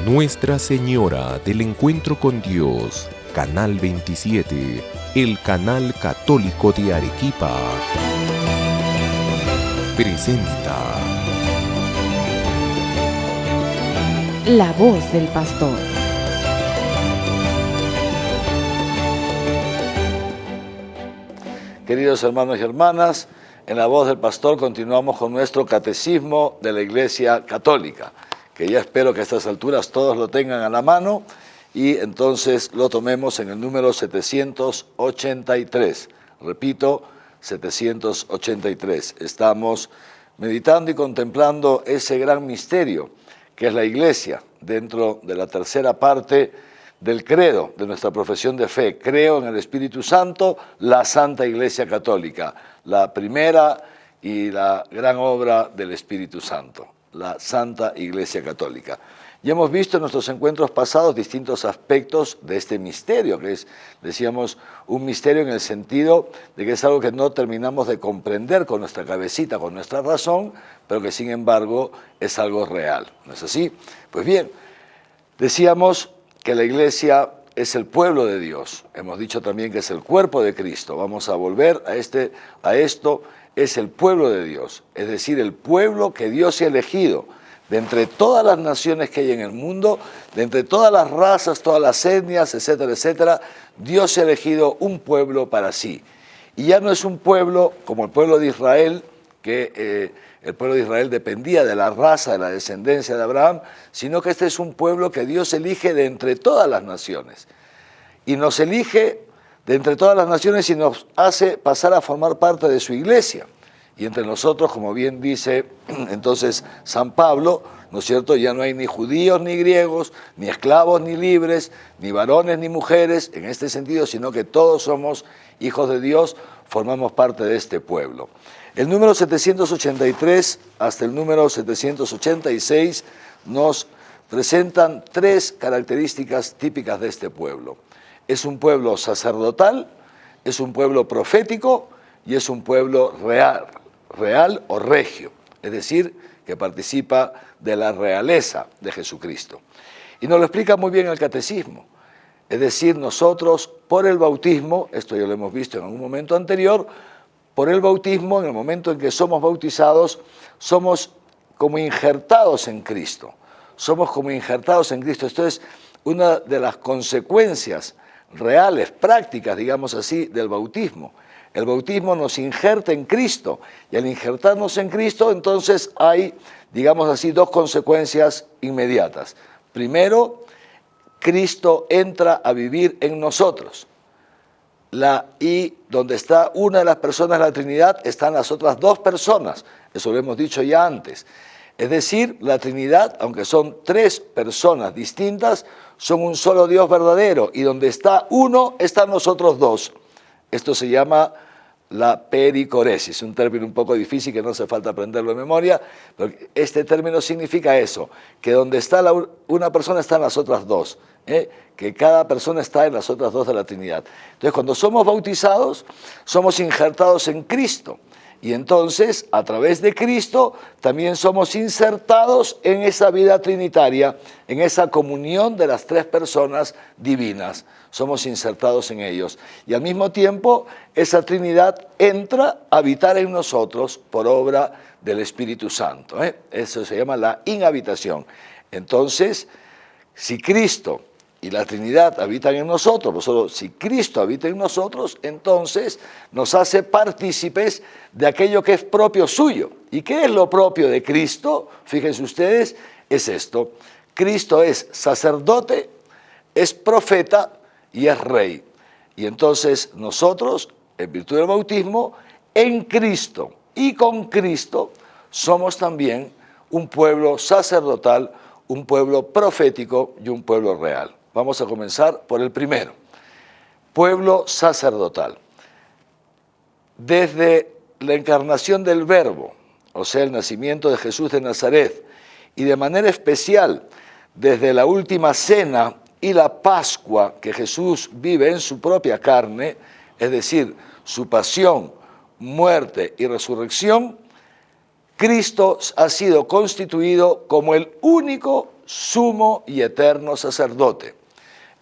Nuestra Señora del Encuentro con Dios, Canal 27, el canal católico de Arequipa, presenta La Voz del Pastor. Queridos hermanos y hermanas, en La Voz del Pastor continuamos con nuestro Catecismo de la Iglesia Católica, que ya espero que a estas alturas todos lo tengan a la mano y entonces lo tomemos en el número 783. Repito, 783. Estamos meditando y contemplando ese gran misterio que es la Iglesia, dentro de la tercera parte del credo, de nuestra profesión de fe. Creo en el Espíritu Santo, la Santa Iglesia Católica, la primera y la gran obra del Espíritu Santo, la Santa Iglesia Católica. Ya hemos visto en nuestros encuentros pasados distintos aspectos de este misterio, que es, decíamos, un misterio en el sentido de que es algo que no terminamos de comprender con nuestra cabecita, con nuestra razón, pero que sin embargo es algo real. ¿No es así? Pues bien, decíamos que la Iglesia es el pueblo de Dios. Hemos dicho también que es el cuerpo de Cristo. Vamos a volver a esto. Es el pueblo de Dios, es decir, el pueblo que Dios ha elegido de entre todas las naciones que hay en el mundo, de entre todas las razas, todas las etnias, etcétera, etcétera. Dios ha elegido un pueblo para sí. Y ya no es un pueblo como el pueblo de Israel, que el pueblo de Israel dependía de la raza, de la descendencia de Abraham, sino que este es un pueblo que Dios elige de entre todas las naciones. Y nos elige de entre todas las naciones y nos hace pasar a formar parte de su iglesia. Y entre nosotros, como bien dice entonces San Pablo, ¿no es cierto?, ya no hay ni judíos ni griegos, ni esclavos ni libres, ni varones ni mujeres, en este sentido, sino que todos somos hijos de Dios, formamos parte de este pueblo. El número 783 hasta el número 786 nos presentan tres características típicas de este pueblo. Es un pueblo sacerdotal, es un pueblo profético y es un pueblo real o regio, es decir, que participa de la realeza de Jesucristo. Y nos lo explica muy bien el Catecismo. Es decir, nosotros por el bautismo, esto ya lo hemos visto en algún momento anterior, por el bautismo, en el momento en que somos bautizados, somos como injertados en Cristo. Somos como injertados en Cristo. Esto es una de las consecuencias reales, prácticas, digamos así, del bautismo. El bautismo nos injerta en Cristo y al injertarnos en Cristo, entonces hay, digamos así, dos consecuencias inmediatas. Primero, Cristo entra a vivir en nosotros. Y donde está una de las personas de la Trinidad, están las otras dos personas. Eso lo hemos dicho ya antes. Es decir, la Trinidad, aunque son tres personas distintas, son un solo Dios verdadero. Y donde está uno, están los otros dos. Esto se llama la pericoresis, un término un poco difícil que no hace falta aprenderlo de memoria, pero este término significa eso, que donde está una persona están las otras dos, que cada persona está en las otras dos de la Trinidad. Entonces, cuando somos bautizados, somos injertados en Cristo, y entonces, a través de Cristo, también somos insertados en esa vida trinitaria, en esa comunión de las tres personas divinas. Somos insertados en ellos. Y al mismo tiempo, esa Trinidad entra a habitar en nosotros por obra del Espíritu Santo. Eso se llama la inhabitación. Entonces, si Cristo y la Trinidad habitan en nosotros, si Cristo habita en nosotros, entonces nos hace partícipes de aquello que es propio suyo. ¿Y qué es lo propio de Cristo? Fíjense ustedes, es esto. Cristo es sacerdote, es profeta y es rey. Y entonces nosotros, en virtud del bautismo, en Cristo y con Cristo, somos también un pueblo sacerdotal, un pueblo profético y un pueblo real. Vamos a comenzar por el primero, pueblo sacerdotal. Desde la encarnación del Verbo, o sea, el nacimiento de Jesús de Nazaret, y de manera especial desde la última cena y la Pascua que Jesús vive en su propia carne, es decir, su pasión, muerte y resurrección, Cristo ha sido constituido como el único sumo y eterno sacerdote.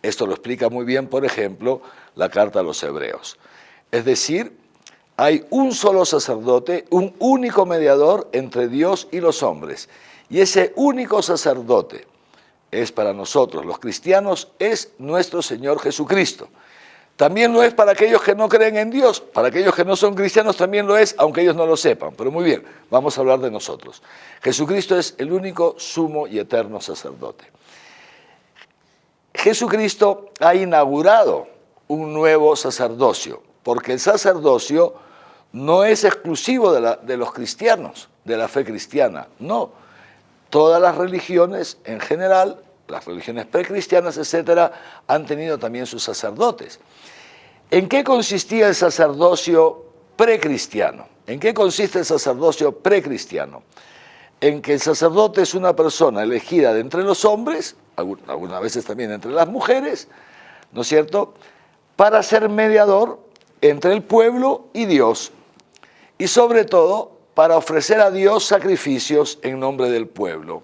Esto lo explica muy bien, por ejemplo, la carta a los Hebreos. Es decir, hay un solo sacerdote, un único mediador entre Dios y los hombres. Y ese único sacerdote es para nosotros, los cristianos, es nuestro Señor Jesucristo. También lo es para aquellos que no creen en Dios, para aquellos que no son cristianos también lo es, aunque ellos no lo sepan. Pero muy bien, vamos a hablar de nosotros. Jesucristo es el único sumo y eterno sacerdote. Jesucristo ha inaugurado un nuevo sacerdocio, porque el sacerdocio no es exclusivo de los cristianos, de la fe cristiana, no. Todas las religiones en general, las religiones precristianas, etcétera, han tenido también sus sacerdotes. ¿En qué consistía el sacerdocio precristiano? ¿En qué consiste el sacerdocio precristiano? En que el sacerdote es una persona elegida de entre los hombres, algunas veces también entre las mujeres, ¿no es cierto?, para ser mediador entre el pueblo y Dios, y sobre todo para ofrecer a Dios sacrificios en nombre del pueblo.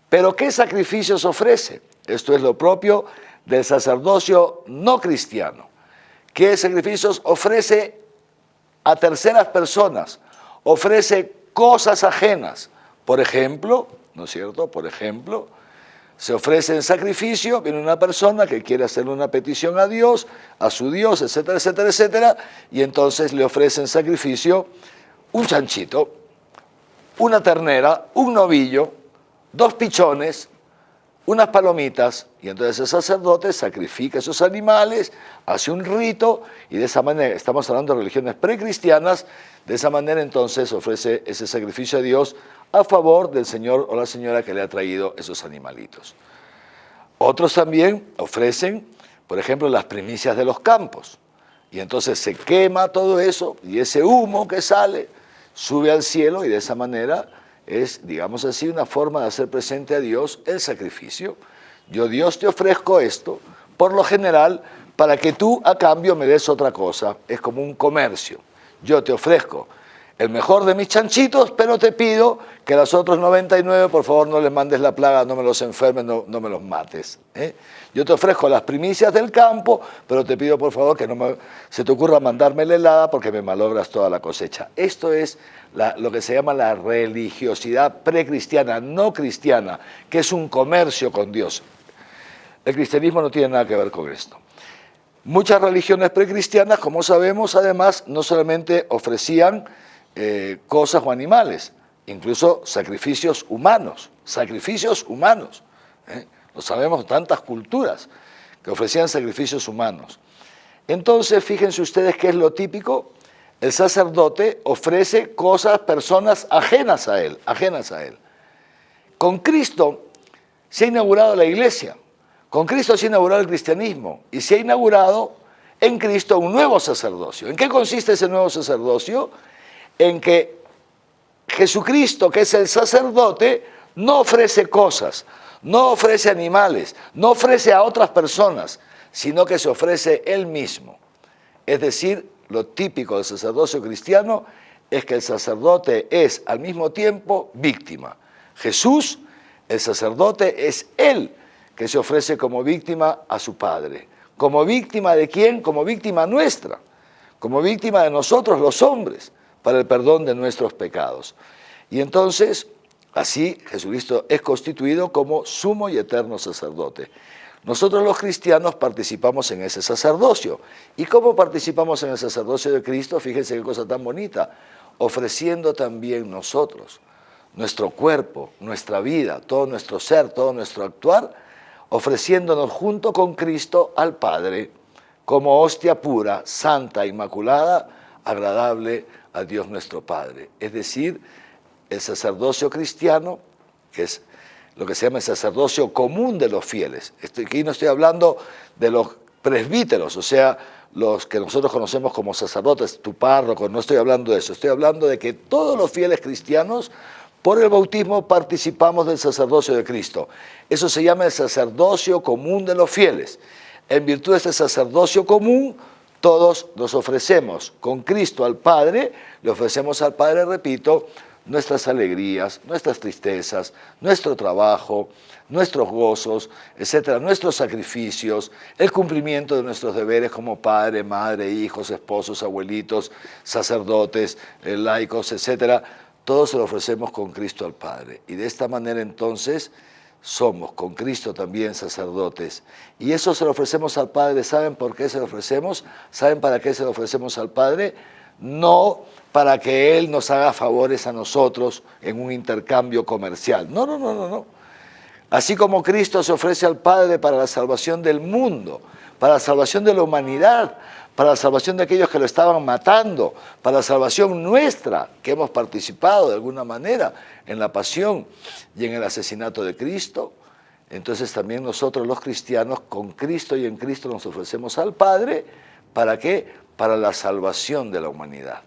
¿Pero qué sacrificios ofrece? Esto es lo propio del sacerdocio no cristiano. ¿Qué sacrificios ofrece a terceras personas? Ofrece cosas ajenas. Por ejemplo, ¿no es cierto?, por ejemplo, se ofrece en sacrificio, viene una persona que quiere hacerle una petición a Dios, a su Dios, etcétera, etcétera, etcétera, y entonces le ofrece en sacrificio un chanchito, una ternera, un novillo, 2 pichones, unas palomitas, y entonces el sacerdote sacrifica esos animales, hace un rito, y de esa manera, estamos hablando de religiones precristianas, de esa manera entonces ofrece ese sacrificio a Dios a favor del señor o la señora que le ha traído esos animalitos. Otros también ofrecen, por ejemplo, las primicias de los campos, y entonces se quema todo eso, y ese humo que sale sube al cielo, y de esa manera es, digamos así, una forma de hacer presente a Dios el sacrificio. Yo, Dios, te ofrezco esto, por lo general, para que tú a cambio me des otra cosa. Es como un comercio. Yo te ofrezco el mejor de mis chanchitos, pero te pido que los otros 99, por favor, no les mandes la plaga, no me los enfermes, no me los mates. Yo te ofrezco las primicias del campo, pero te pido, por favor, que no se te ocurra mandarme la helada porque me malogras toda la cosecha. Esto es lo que se llama la religiosidad precristiana, no cristiana, que es un comercio con Dios. El cristianismo no tiene nada que ver con esto. Muchas religiones precristianas, como sabemos, además, no solamente ofrecían cosas o animales, incluso sacrificios humanos, lo sabemos, tantas culturas que ofrecían sacrificios humanos. Entonces, fíjense ustedes qué es lo típico. El sacerdote ofrece cosas, personas ajenas a él. Con Cristo se ha inaugurado la iglesia, con Cristo se ha inaugurado el cristianismo y se ha inaugurado en Cristo un nuevo sacerdocio. ¿En qué consiste ese nuevo sacerdocio? En que Jesucristo, que es el sacerdote, no ofrece cosas, no ofrece animales, no ofrece a otras personas, sino que se ofrece Él mismo. Es decir, lo típico del sacerdocio cristiano es que el sacerdote es al mismo tiempo víctima. Jesús, el sacerdote, es Él que se ofrece como víctima a su Padre. ¿Como víctima de quién? Como víctima nuestra, como víctima de nosotros los hombres, para el perdón de nuestros pecados. Y entonces, así Jesucristo es constituido como sumo y eterno sacerdote. Nosotros los cristianos participamos en ese sacerdocio. ¿Y cómo participamos en el sacerdocio de Cristo? Fíjense qué cosa tan bonita. Ofreciendo también nosotros, nuestro cuerpo, nuestra vida, todo nuestro ser, todo nuestro actuar, ofreciéndonos junto con Cristo al Padre, como hostia pura, santa, inmaculada, agradable a Dios nuestro Padre. Es decir, el sacerdocio cristiano, que es lo que se llama el sacerdocio común de los fieles. Aquí no estoy hablando de los presbíteros, o sea, los que nosotros conocemos como sacerdotes, tu párroco, no estoy hablando de eso, estoy hablando de que todos los fieles cristianos, por el bautismo, participamos del sacerdocio de Cristo. Eso se llama el sacerdocio común de los fieles. En virtud de este sacerdocio común, todos nos ofrecemos con Cristo al Padre, le ofrecemos al Padre, repito, nuestras alegrías, nuestras tristezas, nuestro trabajo, nuestros gozos, etcétera, nuestros sacrificios, el cumplimiento de nuestros deberes como padre, madre, hijos, esposos, abuelitos, sacerdotes, laicos, etcétera, todo se lo ofrecemos con Cristo al Padre. Y de esta manera entonces somos con Cristo también sacerdotes. Y eso se lo ofrecemos al Padre. ¿Saben por qué se lo ofrecemos? ¿Saben para qué se lo ofrecemos al Padre? No para que Él nos haga favores a nosotros en un intercambio comercial. No, no, no, no, no. Así como Cristo se ofrece al Padre para la salvación del mundo, para la salvación de la humanidad, para la salvación de aquellos que lo estaban matando, para la salvación nuestra, que hemos participado de alguna manera en la pasión y en el asesinato de Cristo, entonces también nosotros los cristianos con Cristo y en Cristo nos ofrecemos al Padre. ¿Para qué? Para la salvación de la humanidad.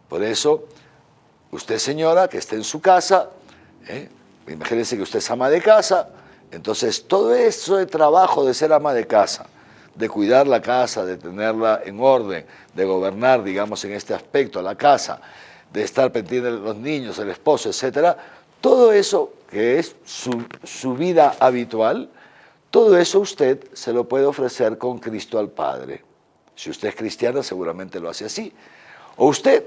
Por eso, usted señora que esté en su casa, imagínense que usted es ama de casa, entonces todo eso de trabajo de ser ama de casa, de cuidar la casa, de tenerla en orden, de gobernar, digamos, en este aspecto, la casa, de estar pendiente de los niños, el esposo, etcétera, todo eso que es su vida habitual, todo eso usted se lo puede ofrecer con Cristo al Padre. Si usted es cristiana, seguramente lo hace así. O usted,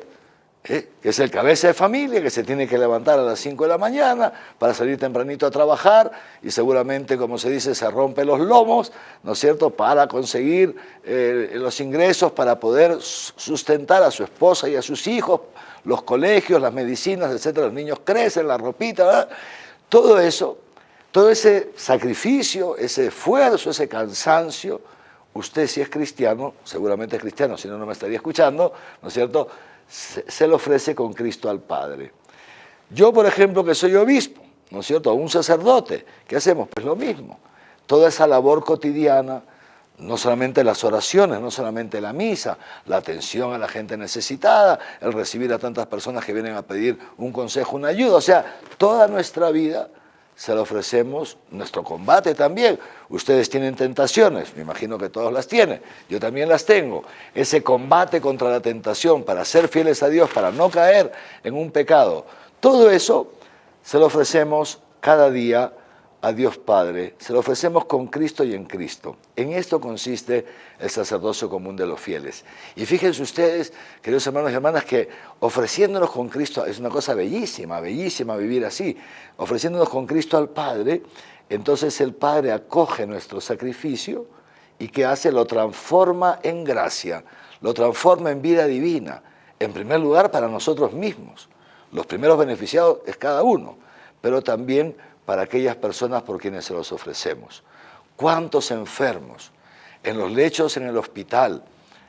que es el cabeza de familia, que se tiene que levantar a las 5 de la mañana para salir tempranito a trabajar y seguramente, como se dice, se rompe los lomos, ¿no es cierto?, para conseguir los ingresos para poder sustentar a su esposa y a sus hijos, los colegios, las medicinas, etcétera. Los niños crecen, la ropita, ¿verdad? Todo eso, todo ese sacrificio, ese esfuerzo, ese cansancio, usted si es cristiano, seguramente es cristiano, si no, no me estaría escuchando, ¿no es cierto?, se le ofrece con Cristo al Padre. Yo, por ejemplo, que soy obispo, ¿no es cierto?, un sacerdote, ¿qué hacemos? Pues lo mismo. Toda esa labor cotidiana, no solamente las oraciones, no solamente la misa, la atención a la gente necesitada, el recibir a tantas personas que vienen a pedir un consejo, una ayuda, o sea, toda nuestra vida se la ofrecemos, nuestro combate también. Ustedes tienen tentaciones, me imagino que todos las tienen, yo también las tengo. Ese combate contra la tentación para ser fieles a Dios, para no caer en un pecado, todo eso se lo ofrecemos cada día a Dios Padre, se lo ofrecemos con Cristo y en Cristo. En esto consiste el sacerdocio común de los fieles. Y fíjense ustedes, queridos hermanos y hermanas, que ofreciéndonos con Cristo, es una cosa bellísima, bellísima vivir así, ofreciéndonos con Cristo al Padre, entonces el Padre acoge nuestro sacrificio y ¿qué hace? Lo transforma en gracia, lo transforma en vida divina, en primer lugar para nosotros mismos. Los primeros beneficiados es cada uno, pero también para aquellas personas por quienes se los ofrecemos. ¿Cuántos enfermos en los lechos en el hospital,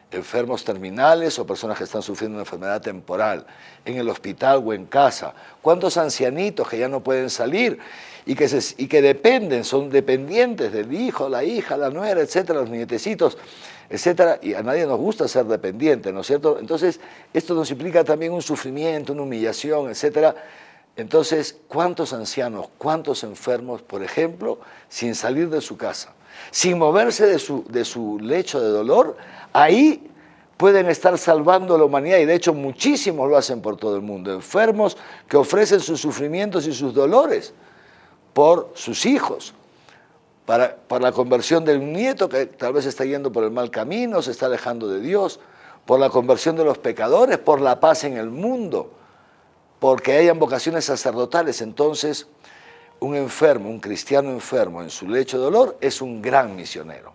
enfermos terminales o personas que están sufriendo una enfermedad temporal, en el hospital o en casa? ¿Cuántos ancianitos que ya no pueden salir y que dependen, son dependientes del hijo, la hija, la nuera, etcétera, los nietecitos, etcétera? Y a nadie nos gusta ser dependiente, ¿no es cierto? Entonces, esto nos implica también un sufrimiento, una humillación, etcétera. Entonces, ¿cuántos ancianos, cuántos enfermos, por ejemplo, sin salir de su casa, sin moverse de su lecho de dolor, ahí pueden estar salvando a la humanidad? Y de hecho muchísimos lo hacen por todo el mundo, enfermos que ofrecen sus sufrimientos y sus dolores por sus hijos, para la conversión del nieto que tal vez está yendo por el mal camino, se está alejando de Dios, por la conversión de los pecadores, por la paz en el mundo, porque hayan vocaciones sacerdotales. Entonces, un enfermo, un cristiano enfermo en su lecho de dolor es un gran misionero,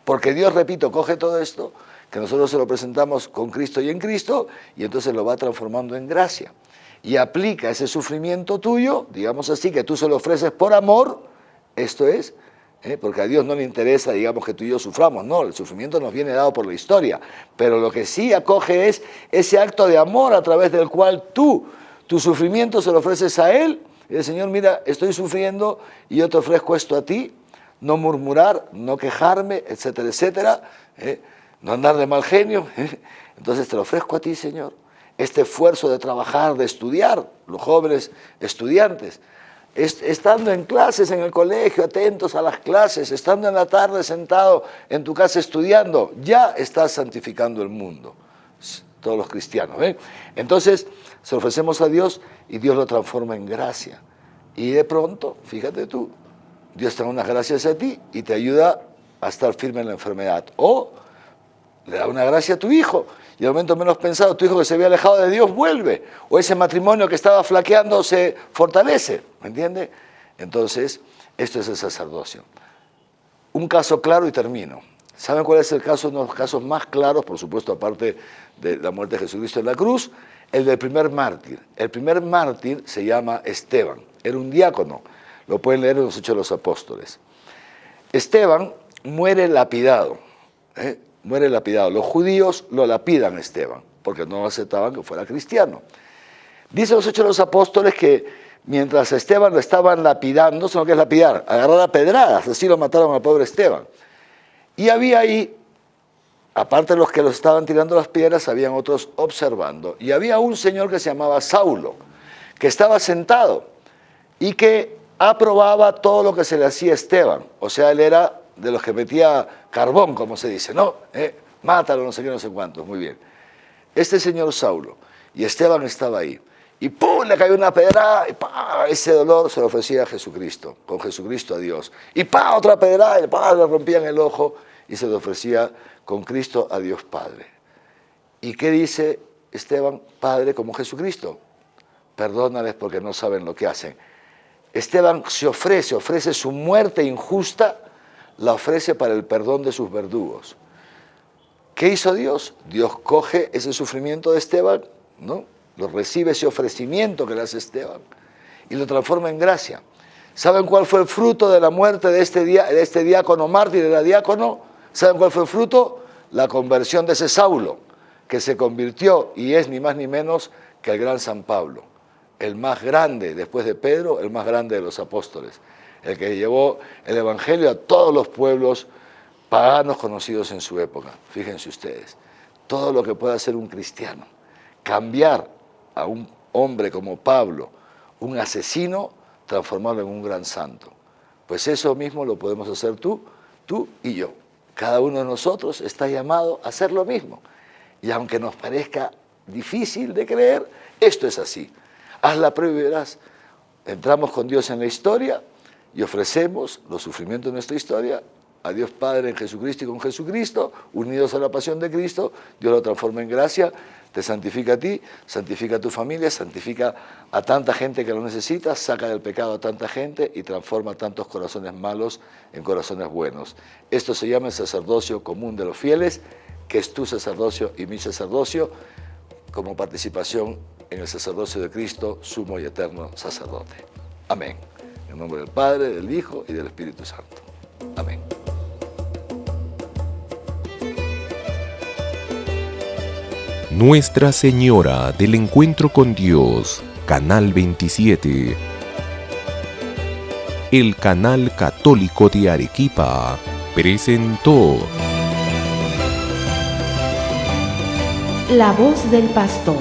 porque Dios, repito, coge todo esto, que nosotros se lo presentamos con Cristo y en Cristo, y entonces lo va transformando en gracia, y aplica ese sufrimiento tuyo, digamos así, que tú se lo ofreces por amor, esto es, porque a Dios no le interesa, digamos, que tú y yo suframos, no, el sufrimiento nos viene dado por la historia, pero lo que sí acoge es ese acto de amor a través del cual tu sufrimiento se lo ofreces a Él, y el Señor, mira, estoy sufriendo y yo te ofrezco esto a ti, no murmurar, no quejarme, etcétera, etcétera, no andar de mal genio, entonces te lo ofrezco a ti, Señor, este esfuerzo de trabajar, de estudiar, los jóvenes estudiantes, estando en clases en el colegio, atentos a las clases, estando en la tarde sentado en tu casa estudiando, ya estás santificando el mundo. todos los cristianos. ¿Ven? Entonces, se lo ofrecemos a Dios y Dios lo transforma en gracia. Y de pronto, fíjate tú, Dios te da unas gracias a ti y te ayuda a estar firme en la enfermedad. O le da una gracia a tu hijo y al momento menos pensado, tu hijo que se había alejado de Dios vuelve. O ese matrimonio que estaba flaqueando se fortalece. ¿Me entiende? Entonces, esto es el sacerdocio. Un caso claro y termino. ¿Saben cuál es el caso? Uno de los casos más claros, por supuesto, aparte de la muerte de Jesucristo en la cruz, el del primer mártir. El primer mártir se llama Esteban. Era un diácono. Lo pueden leer en los Hechos de los Apóstoles. Esteban muere lapidado. Muere lapidado. Los judíos lo lapidan a Esteban, porque no aceptaban que fuera cristiano. Dice los Hechos de los Apóstoles que mientras a Esteban lo estaban lapidando, no sé lo que es lapidar, agarrar a pedradas, así lo mataron al pobre Esteban. Y había ahí, aparte de los que los estaban tirando las piedras, habían otros observando. Y había un señor que se llamaba Saulo, que estaba sentado y que aprobaba todo lo que se le hacía a Esteban. O sea, él era de los que metía carbón, como se dice, ¿no? Mátalo, no sé qué, no sé cuánto. Muy bien. Este señor Saulo, y Esteban estaba ahí. Y ¡pum! Le cayó una pedrada y ¡pah! Ese dolor se lo ofrecía a Jesucristo, con Jesucristo a Dios. Y ¡pah! Otra pedrada y ¡pah! Le rompían el ojo y se lo ofrecía con Cristo a Dios Padre. ¿Y qué dice Esteban? Padre, como Jesucristo, perdónales porque no saben lo que hacen. Esteban se ofrece su muerte injusta, la ofrece para el perdón de sus verdugos. ¿Qué hizo Dios? Dios coge ese sufrimiento de Esteban, ¿no? Lo recibe ese ofrecimiento que le hace Esteban y lo transforma en gracia. ¿Saben cuál fue el fruto de la muerte de este diácono mártir? Era diácono. ¿Saben cuál fue el fruto? La conversión de ese Saulo, que se convirtió y es ni más ni menos que el gran San Pablo, el más grande, después de Pedro, el más grande de los apóstoles, el que llevó el evangelio a todos los pueblos paganos conocidos en su época. Fíjense ustedes, todo lo que puede hacer un cristiano, cambiar a un hombre como Pablo, un asesino, transformarlo en un gran santo. Pues eso mismo lo podemos hacer tú y yo. Cada uno de nosotros está llamado a hacer lo mismo. Y aunque nos parezca difícil de creer, esto es así. Haz la prueba y verás. Entramos con Dios en la historia y ofrecemos los sufrimientos de nuestra historia a Dios Padre en Jesucristo y con Jesucristo, unidos a la pasión de Cristo. Dios lo transforma en gracia, te santifica a ti, santifica a tu familia, santifica a tanta gente que lo necesita, saca del pecado a tanta gente y transforma tantos corazones malos en corazones buenos. Esto se llama el sacerdocio común de los fieles, que es tu sacerdocio y mi sacerdocio, como participación en el sacerdocio de Cristo, sumo y eterno sacerdote. Amén. En nombre del Padre, del Hijo y del Espíritu Santo. Amén. Nuestra Señora del Encuentro con Dios, Canal 27. El Canal Católico de Arequipa presentó La voz del pastor.